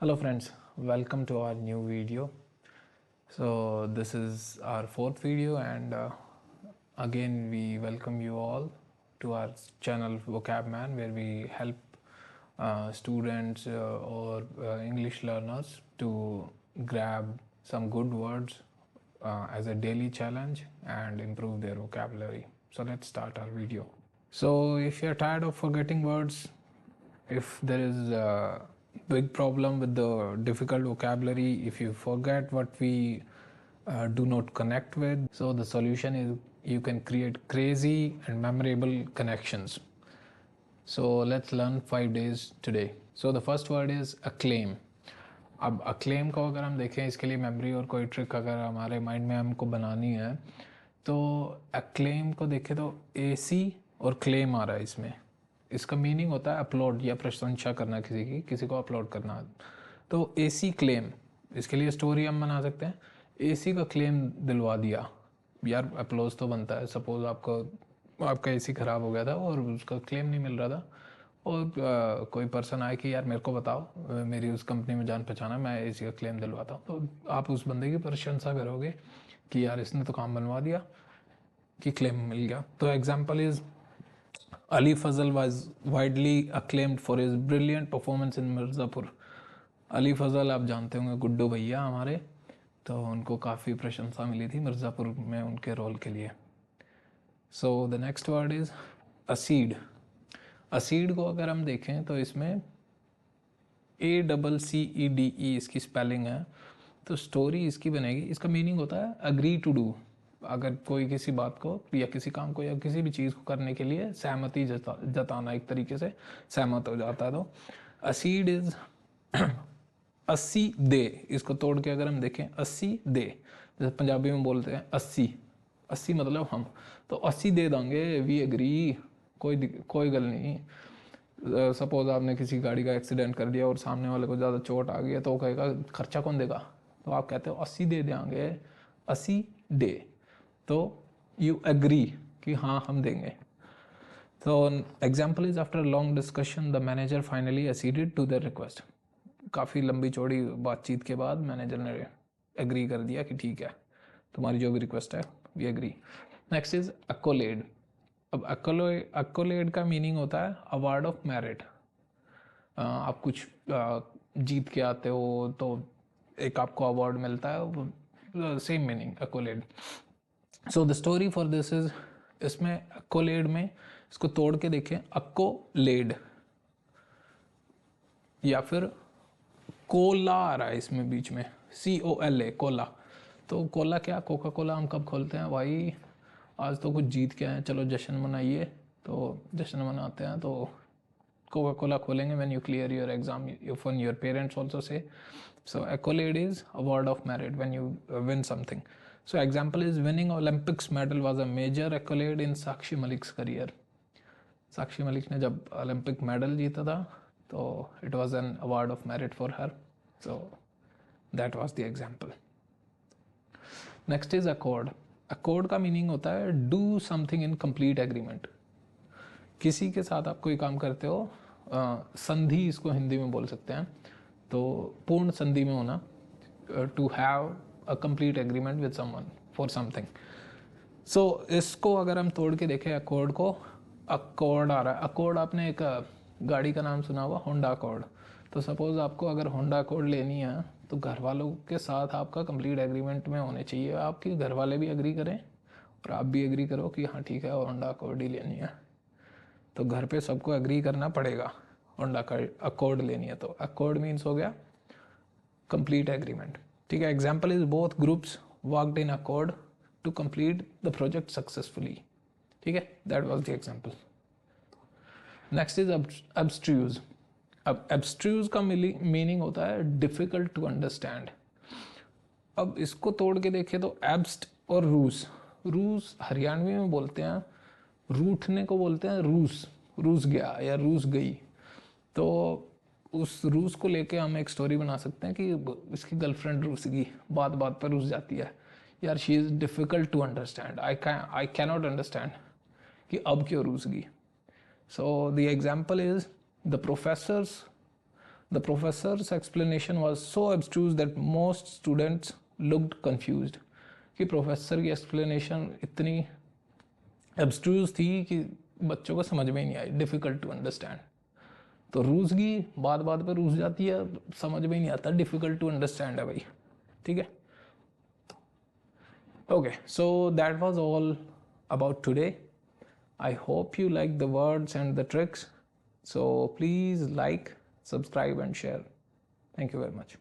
Hello friends, welcome to our new video. So this is our fourth video and again we welcome you all to our channel Vocabman, where we help students or English learners to grab some good words as a daily challenge and improve their vocabulary. So let's start our video. So if you're tired of forgetting words, if there is a big problem with the difficult vocabulary, if you forget what we do not connect with, so the solution is you can create crazy and memorable connections. So let's learn 5 days today. So the first word is acclaim. अब acclaim को अगर हम देखें, इसके लिए memory और कोई trick अगर हमारे माइंड में हमको बनानी है, तो acclaim को देखें तो AC और claim आ रहा है इसमें. इसका मीनिंग होता है अपलोड या प्रशंसा करना, किसी को अपलोड करना. तो AC क्लेम, इसके लिए स्टोरी हम बना सकते हैं. AC का क्लेम दिलवा दिया, यार अपलोज तो बनता है. सपोज आपका AC ख़राब हो गया था और उसका क्लेम नहीं मिल रहा था, और कोई पर्सन आए कि यार मेरे को बताओ, मेरी उस कंपनी में जान पहचान है, मैं AC का क्लेम दिलवाता हूँ. तो आप उस बंदे की प्रशंसा करोगे कि यार इसने तो काम बनवा दिया कि क्लेम मिल गया. तो example is Ali Fazal was widely acclaimed for his brilliant performance in Mirzapur. Ali Fazal आप जानते होंगे, गुड्डू भैया हमारे, तो उनको काफ़ी प्रशंसा मिली थी मिर्ज़ापुर में उनके रोल के लिए. So the next word is accede. Accede को अगर हम देखें तो इसमें ACCEDE इसकी स्पेलिंग है. तो स्टोरी इसकी बनेगी, इसका मीनिंग होता है अग्री टू डू. अगर कोई किसी बात को या किसी काम को या किसी भी चीज़ को करने के लिए सहमति जताना, एक तरीके से सहमत हो जाता है. तो असीड इज 80 दे. इसको तोड़ के अगर हम देखें, 80 दे, जैसे पंजाबी में बोलते हैं 80 मतलब हम, तो 80 दे देंगे, वी एग्री, कोई गल नहीं. सपोज आपने किसी गाड़ी का एक्सीडेंट कर दिया और सामने वाले को ज़्यादा चोट आ गई है, तो वो कहेगा खर्चा कौन देगा, तो आप कहते हो 80 दे देंगे, 80 दे. तो यू एग्री कि हाँ हम देंगे. तो example is after long discussion the manager finally acceded to the request. काफ़ी लंबी चौड़ी बातचीत के बाद मैनेजर ने एग्री कर दिया कि ठीक है, तुम्हारी जो भी रिक्वेस्ट है we agree. Next is accolade. अब अकोलेड का मीनिंग होता है अवार्ड ऑफ मेरिट. आप कुछ जीत के आते हो तो एक आपको अवार्ड मिलता है, same meaning accolade. So the story for this is, इसमें अकोलेड में इसको तोड़ के देखें, अकोलेड या फिर कोला आ रहा है इसमें बीच में, COLA, कोला. तो कोला क्या, कोका कोला हम कब खोलते हैं भाई, आज तो कुछ जीत के आए, चलो जश्न मनाइए, तो जश्न मनाते हैं तो कोका कोला खोलेंगे. When you clear your exam, your parents also say. So accolade is award of merit when you win something. So example is winning Olympics medal was a major accolade in Sakshi Malik's career. Sakshi Malik ने जब Olympic medal जीता था तो it was an award of merit for her. So that was the example. Next is accord. accord का meaning होता है do something in complete agreement. किसी के साथ आप कोई काम करते हो, संधि इसको हिंदी में बोल सकते हैं, तो पूर्ण संधि में होना, to have a complete agreement with someone for something. So इसको अगर हम तोड़ के देखें, अकॉर्ड को, अकॉर्ड आ रहा है. अकॉर्ड, आपने एक गाड़ी का नाम सुना होगा, होंडा अकॉर्ड. तो सपोज आपको अगर होंडा अकॉर्ड लेनी है तो घर वालों के साथ आपका कंप्लीट एग्रीमेंट में होने चाहिए, आपके घर वाले भी एग्री करें और आप भी एग्री करो कि हाँ ठीक है होंडा अकॉर्ड ही लेनी है. तो घर पे सबको एग्री करना पड़ेगा, होंडा का अकॉर्ड लेनी है. तो अकॉर्ड मीन्स हो गया कंप्लीट एग्रीमेंट. ठीक है. Example is both groups worked in accord to complete the project successfully. ठीक है, that was the example. Next is abstruse. अब एब्स्ट्रूज का मीनिंग होता है डिफिकल्ट टू अंडरस्टैंड. अब इसको तोड़ के देखें तो एब्स्ट और रूस. रूस हरियाणवी में बोलते हैं, रूठने को बोलते हैं रूस गया या रूस गई. तो उस रूस को लेके हम एक स्टोरी बना सकते हैं कि इसकी गर्लफ्रेंड रूस गई, बात बात पर रूस जाती है, यार she is difficult to understand, I can not understand कि अब क्यों रूस गई. So the example is the professors The professor's explanation was so abstruse that most students looked confused. कि प्रोफेसर की एक्सप्लेनेशन इतनी एब्स्ट्रूज थी कि बच्चों को समझ में ही नहीं आई, डिफ़िकल्ट टू अंडरस्टैंड. तो रूसगी बात बात पे रूस जाती है, समझ में ही नहीं आता, डिफ़िकल्ट टू अंडरस्टैंड है भाई. ठीक है. Okay, so that was all about today. I hope you like the words and the tricks. So please like, subscribe and share. Thank you very much.